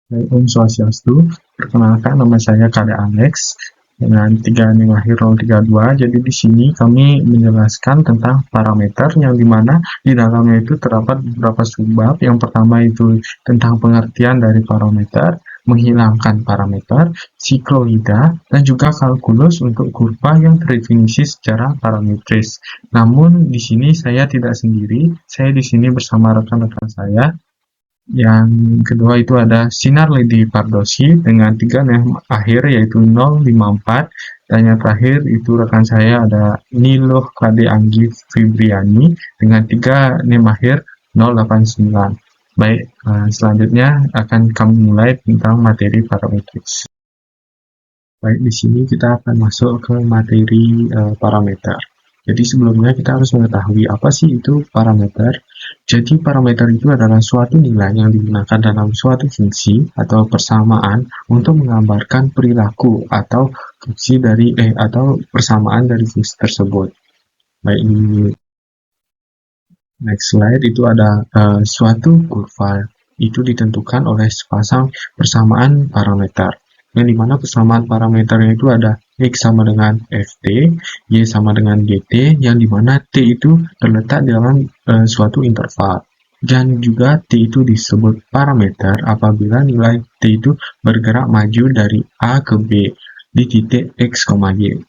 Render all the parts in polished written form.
Baik, Om Swastiastu. Perkenalkan, nama saya Kade Alex dengan 3 NIM lahir 032. Jadi di sini kami menjelaskan tentang parameter yang dimana di dalamnya itu terdapat beberapa subbab. Yang pertama itu tentang pengertian dari parameter, menghilangkan parameter, sikloida, dan juga kalkulus untuk kurva yang terdefinisi secara parametris. Namun di sini saya tidak sendiri, saya di sini bersama rekan-rekan saya. Yang kedua itu ada Sinar Ledi Pardosi dengan 3 NIM akhir yaitu 054, dan yang terakhir itu rekan saya ada Niloh Kade Anggi Fibriani dengan 3 NIM akhir 089. Baik, selanjutnya akan kami mulai tentang materi parametris. Baik, di sini kita akan masuk ke materi parameter. Jadi sebelumnya kita harus mengetahui apa sih itu parameter. Jadi parameter itu adalah suatu nilai yang digunakan dalam suatu fungsi atau persamaan untuk menggambarkan perilaku atau fungsi dari atau persamaan dari fungsi tersebut. Baik, di next slide itu ada suatu kurva itu ditentukan oleh sepasang persamaan parameter, yang dimana persamaan parameternya itu ada X sama dengan Ft, Y sama dengan Gt, yang dimana T itu terletak dalam suatu interval. Dan juga T itu disebut parameter apabila nilai T itu bergerak maju dari A ke B di titik X, Y.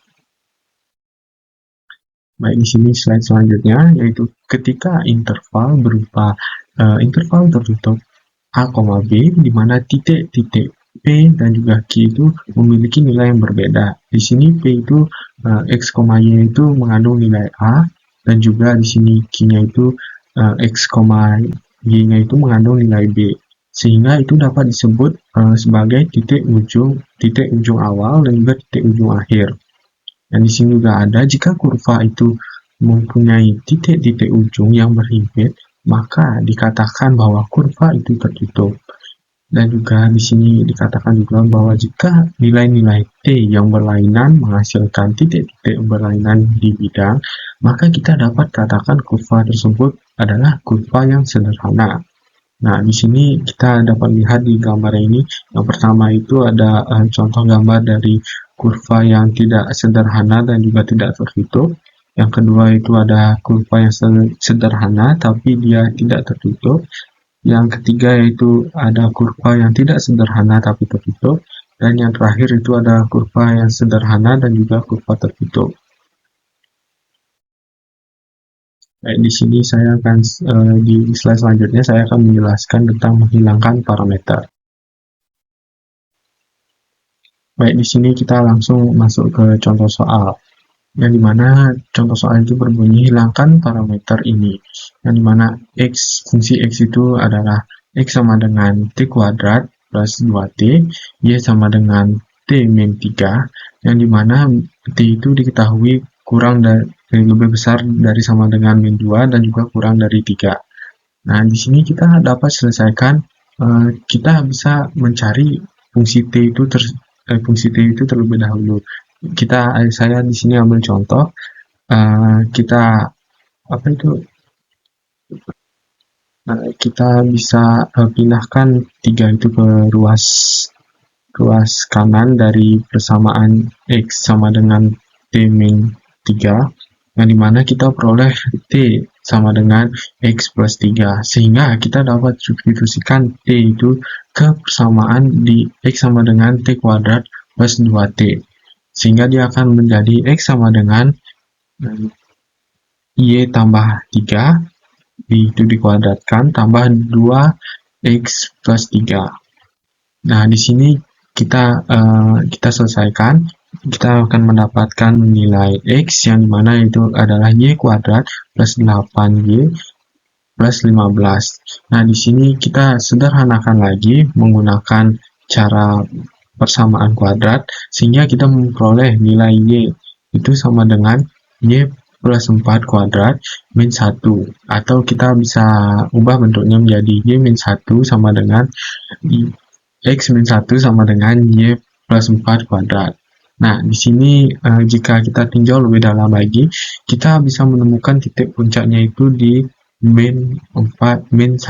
Baik, di sini slide selanjutnya yaitu ketika interval berupa interval tertutup A, B, di mana titik-titik P dan juga Q itu memiliki nilai yang berbeda. Di sini P itu X, Y itu mengandung nilai A, dan juga di sini Q-nya itu X, Y-nya itu mengandung nilai B. Sehingga itu dapat disebut sebagai titik ujung awal dan juga titik ujung akhir. Dan di sini juga ada jika kurva itu mempunyai titik-titik ujung yang berhimpit, maka dikatakan bahwa kurva itu tertutup. Dan juga di sini dikatakan juga bahwa jika nilai-nilai T yang berlainan menghasilkan titik-titik berlainan di bidang, maka kita dapat katakan kurva tersebut adalah kurva yang sederhana. Nah, di sini kita dapat lihat di gambar ini, yang pertama itu ada contoh gambar dari kurva yang tidak sederhana dan juga tidak tertutup. Yang kedua itu ada kurva yang sederhana tapi dia tidak tertutup. Yang ketiga yaitu ada kurva yang tidak sederhana tapi tertutup. Dan yang terakhir itu ada kurva yang sederhana dan juga kurva tertutup. Baik, di sini saya akan di slide selanjutnya saya akan menjelaskan tentang menghilangkan parameter. Baik, di sini kita langsung masuk ke contoh soal, yang dimana contoh soal itu berbunyi hilangkan parameter ini, yang dimana fungsi x itu adalah x sama dengan t kuadrat plus 2t, y sama dengan t min 3, yang dimana t itu diketahui kurang dari lebih besar dari sama dengan min 2 dan juga kurang dari 3. Nah, di sini kita dapat selesaikan, kita bisa mencari fungsi t itu terlebih dahulu. Saya di sini ambil contoh, kita kita bisa pindahkan 3 itu ke ruas kanan dari persamaan x sama dengan t min 3, yang dimana kita peroleh t sama dengan x plus 3, sehingga kita dapat substitusikan t itu ke persamaan di x sama dengan t kuadrat plus 2t, sehingga dia akan menjadi x sama dengan y tambah 3 itu dikuadratkan tambah 2x plus 3. Nah, di sini kita selesaikan, kita akan mendapatkan nilai x yang dimana itu adalah y kuadrat plus 8y plus 15. Nah, di sini kita sederhanakan lagi menggunakan cara persamaan kuadrat, sehingga kita memperoleh nilai y itu sama dengan y plus 4 kuadrat min 1, atau kita bisa ubah bentuknya menjadi y min 1 sama dengan x min 1 sama dengan y plus 4 kuadrat. Nah, di sini jika kita tinjau lebih dalam lagi, kita bisa menemukan titik puncaknya itu di min 1,4.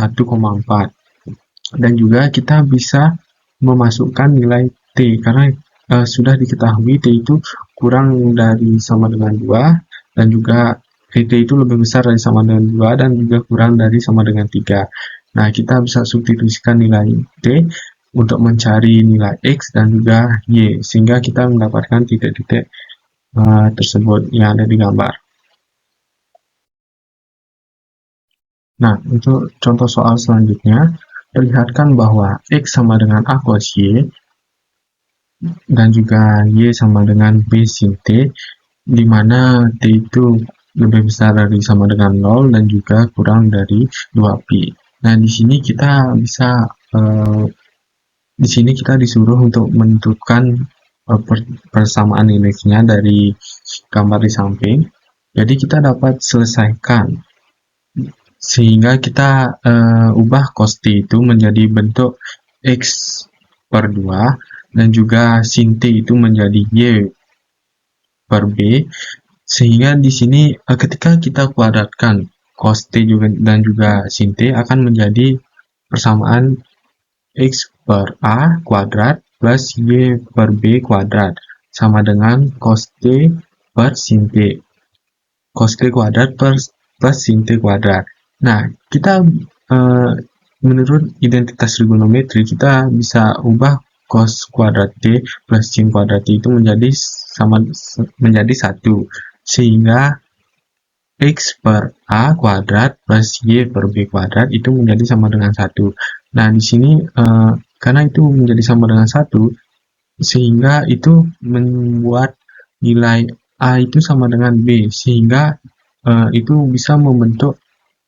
Dan juga kita bisa memasukkan nilai T, karena sudah diketahui T itu kurang dari sama dengan 2, dan juga T itu lebih besar dari sama dengan 2, dan juga kurang dari sama dengan 3. Nah, kita bisa substitusikan nilai T untuk mencari nilai X dan juga Y, sehingga kita mendapatkan titik-titik tersebut yang ada di gambar. Nah, untuk contoh soal selanjutnya, perlihatkan bahwa X sama dengan A cos Y, dan juga Y sama dengan B sin T, di mana T itu lebih besar dari sama dengan 0 dan juga kurang dari 2pi. Nah, di sini kita disuruh untuk menentukan persamaan nilainya dari gambar di samping. Jadi kita dapat selesaikan sehingga kita ubah cos T itu menjadi bentuk X per 2, dan juga sin T itu menjadi Y per B, sehingga di sini ketika kita kuadratkan cos T juga dan juga sin T akan menjadi persamaan X per A kuadrat plus Y per B kuadrat sama dengan cos T per sin T. Cos T kuadrat plus sin T kuadrat. Nah, kita menurut identitas trigonometri, kita bisa ubah cos kuadrat T plus sin kuadrat T itu menjadi 1. Sehingga X per A kuadrat plus Y per B kuadrat itu menjadi sama dengan 1. Nah, di sini karena itu menjadi sama dengan 1, sehingga itu membuat nilai A itu sama dengan B, sehingga itu bisa membentuk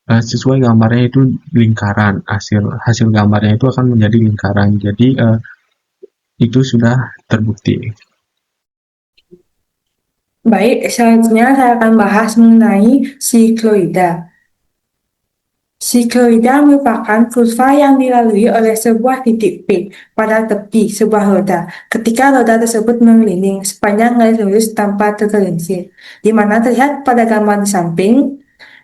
sesuai gambarnya itu lingkaran. Hasil gambarnya itu akan menjadi lingkaran. Jadi itu sudah terbukti. Baik, selanjutnya saya akan bahas mengenai sikloida. Sikloida merupakan kurva yang dilalui oleh sebuah titik P pada tepi sebuah roda ketika roda tersebut mengeliling sepanjang garis lurus tanpa tergelincir. Di mana terlihat pada gambar di samping,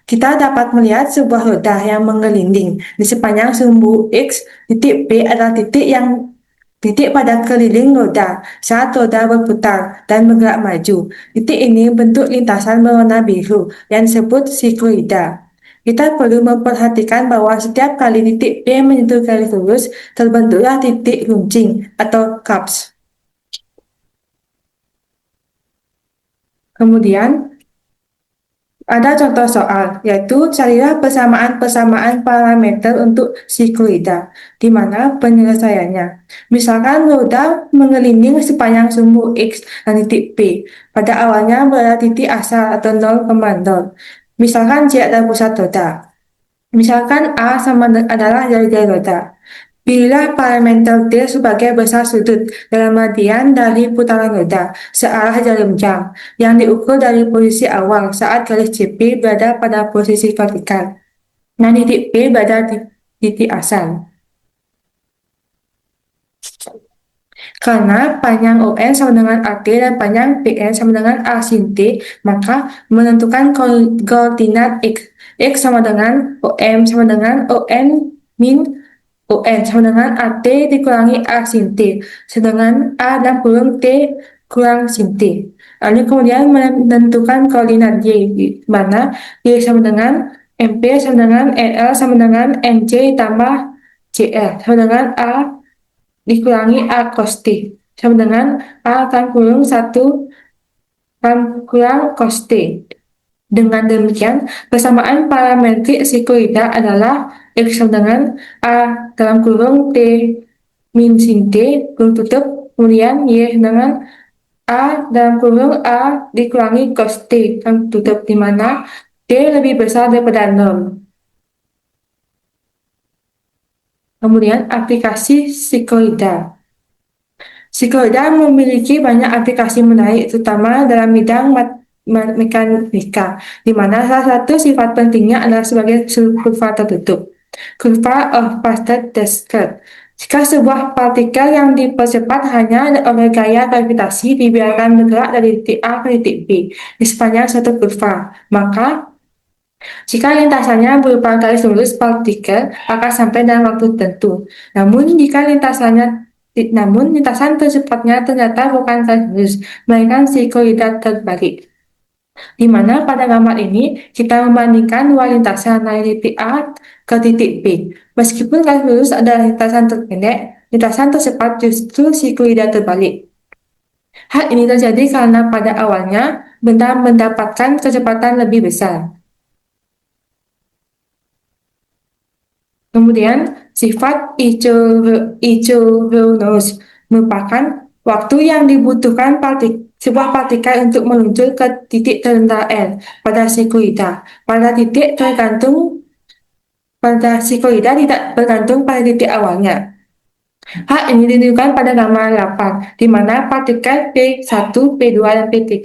kita dapat melihat sebuah roda yang menggelinding di sepanjang sumbu X. Titik P adalah titik pada keliling roda saat roda berputar dan bergerak maju. Titik ini bentuk lintasan berwarna biru yang disebut sikloida. Kita perlu memperhatikan bahwa setiap kali titik P menyentuh garis lurus, terbentuklah titik runcing atau cups. Kemudian, ada contoh soal, yaitu carilah persamaan-persamaan parameter untuk sikloida, di mana penyelesaiannya. Misalkan roda mengeliling sepanjang sumbu X dan titik P. Pada awalnya berada titik asal atau 0,0. Misalkan J adalah pusat roda. Misalkan A adalah jari-jari roda. Pilihlah parameter T sebagai besar sudut dalam radian dari putaran roda searah jarum jam yang diukur dari posisi awal saat garis CP berada pada posisi vertikal. Nah, titik P berada di titik asal. Karena panjang ON sama dengan AT dan panjang PN sama dengan A sin T, maka menentukan koordinat X. X sama dengan OM sama dengan ON min ON sama dengan AT dikurangi A sin T, sedangkan A dan kurung T kurang sin T. Lalu kemudian menentukan koordinat Y, di mana Y sama dengan MP sama dengan NL sama dengan NC tambah CL sama dengan A dikurangi A cos T sama dengan A akan kurung 1 akan kurang cos T. Dengan demikian, persamaan parametrik sikloida adalah X sama dengan A dalam kurung T min sin T kurung tutup, kemudian Y dengan A dalam kurung A dikurangi cos T kurung tutup, di mana T lebih besar daripada 0. Kemudian aplikasi sikloida. Sikloida memiliki banyak aplikasi menarik, terutama dalam bidang mekanika, di mana salah satu sifat pentingnya adalah sebagai kurva tertutup. Kurva of faster descent. Jika sebuah partikel yang dipercepat hanya oleh gaya gravitasi dibiarkan bergerak dari titik A ke titik B di sepanjang satu kurva, maka jika lintasannya berupa garis lurus, partikel akan sampai dalam waktu tertentu. Namun, jika lintasannya Namun, lintasan tercepatnya ternyata bukan garis lurus, melainkan sikloidal terbalik. Di mana pada gambar ini kita membandingkan dua lintasan dari titik A ke titik B. Meskipun garis lurus adalah lintasan terpendek, lintasan tercepat justru sikloidal terbalik. Hal ini terjadi karena pada awalnya benda mendapatkan kecepatan lebih besar. Kemudian, sifat ichthyosis merupakan waktu yang dibutuhkan sebuah partikel untuk meluncur ke titik terendah L pada sikloida. Pada sikloida tidak bergantung pada titik awalnya. Hal ini ditunjukkan pada gambar 8, di mana partikel P1, P2, dan P3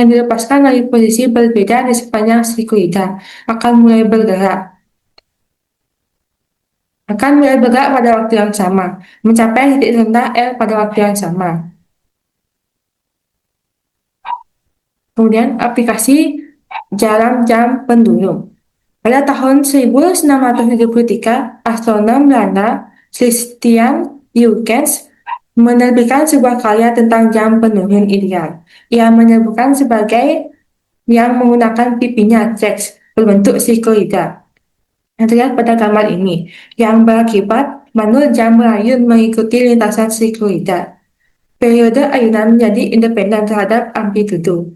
yang dilepaskan dari posisi berbeda di sepanjang sikloida akan mulai bergerak pada waktu yang sama, mencapai titik rendah L pada waktu yang sama. Kemudian aplikasi jarum jam pendulum. Pada tahun 1673, astronom Belanda Christian Huygens menerbitkan sebuah karya tentang jam pendulum ideal. Ia menyebutkan sebagai yang menggunakan pipinya Trex berbentuk sikloida yang terlihat pada gambar ini, yang berakibat manul jam berayun mengikuti lintasan sikloida. Periode ayunan menjadi independen terhadap amplitudo.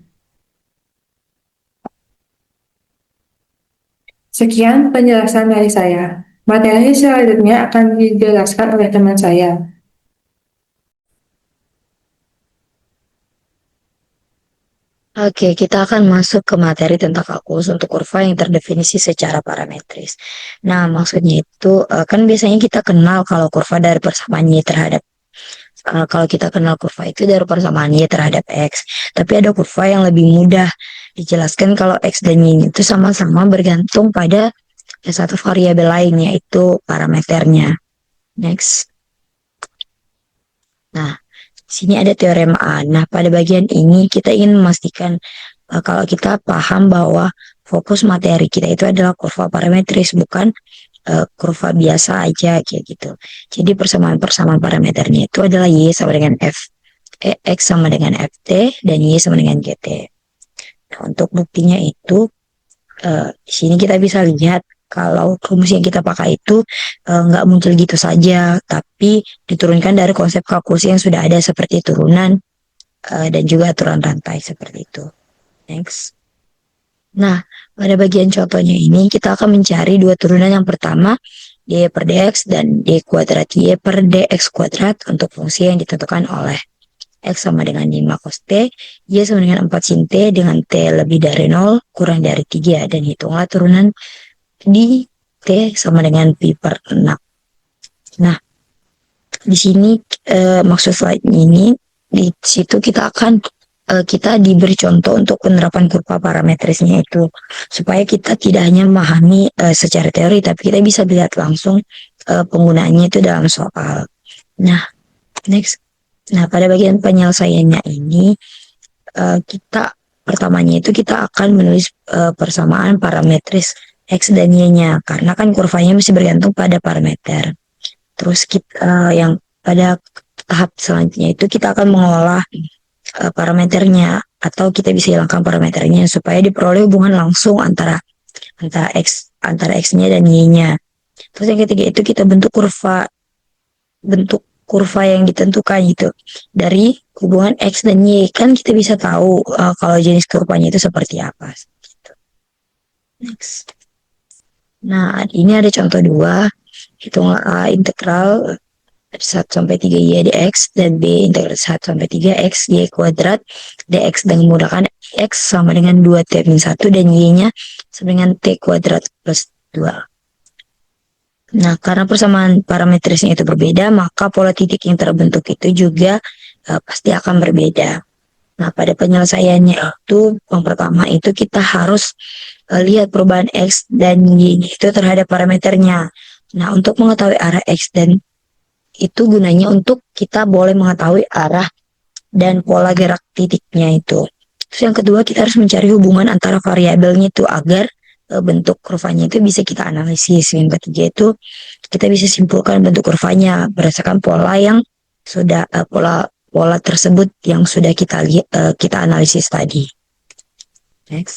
Sekian penjelasan dari saya. Materi selanjutnya akan dijelaskan oleh teman saya. Oke, kita akan masuk ke materi tentang kalkulus untuk kurva yang terdefinisi secara parametris. Nah, maksudnya itu kan biasanya kita kenal kalau kurva dari persamaan Y terhadap kalau kita kenal kurva itu dari persamaan Y terhadap X. Tapi ada kurva yang lebih mudah dijelaskan kalau X dan Y itu sama-sama bergantung pada satu variabel lain, yaitu parameternya. Next. Nah, sini ada teorema A. Nah, pada bagian ini kita ingin memastikan kalau kita paham bahwa fokus materi kita itu adalah kurva parametris, bukan kurva biasa aja kayak gitu. Jadi persamaan parameternya itu adalah Y sama dengan X sama dengan FT, dan Y sama dengan GT. Nah, untuk buktinya itu, di sini kita bisa lihat kalau rumus yang kita pakai itu nggak muncul gitu saja, tapi diturunkan dari konsep kalkulus yang sudah ada seperti turunan dan juga aturan rantai seperti itu. Next. Nah, pada bagian contohnya ini kita akan mencari dua turunan. Yang pertama, y per dx dan d kuadrat y per dx kuadrat untuk fungsi yang ditentukan oleh X sama dengan 5 cos T, Y sama dengan 4 sin T dengan T lebih dari 0 kurang dari 3, dan hitunglah turunan di T sama dengan pi per 6. Nah, di sini maksud slide ini, di situ kita diberi contoh untuk penerapan kurva parametrisnya itu, supaya kita tidak hanya memahami secara teori, tapi kita bisa lihat langsung penggunaannya itu dalam soal. Nah, next. Nah, pada bagian penyelesaiannya ini, pertamanya itu kita akan menulis persamaan parametris X dan Y-nya, karena kan kurvanya masih bergantung pada parameter. Terus yang pada tahap selanjutnya itu kita akan mengolah parameternya, atau kita bisa hilangkan parameternya supaya diperoleh hubungan langsung antara X-nya dan Y-nya. Terus yang ketiga itu kita bentuk kurva yang ditentukan gitu dari hubungan X dan Y. Kan kita bisa tahu kalau jenis kurvanya itu seperti apa gitu. Next. Nah, ini ada contoh 2, hitung integral 1 sampai 3 y dx dan b integral 1 sampai 3 x y kuadrat dx dengan menggunakan x sama dengan 2t min 1 dan y-nya sama dengan t kuadrat plus 2. Nah, karena persamaan parametrisnya itu berbeda, maka pola titik yang terbentuk itu juga pasti akan berbeda. Nah, pada penyelesaiannya itu, yang pertama itu kita harus lihat perubahan X dan Y itu terhadap parameternya. Nah, untuk mengetahui arah X dan itu gunanya untuk kita boleh mengetahui arah dan pola gerak titiknya itu. Terus yang kedua, kita harus mencari hubungan antara variabelnya itu agar bentuk kurvanya itu bisa kita analisis. Yang ketiga itu kita bisa simpulkan bentuk kurvanya berdasarkan pola yang sudah pola tersebut yang sudah kita analisis tadi. Next.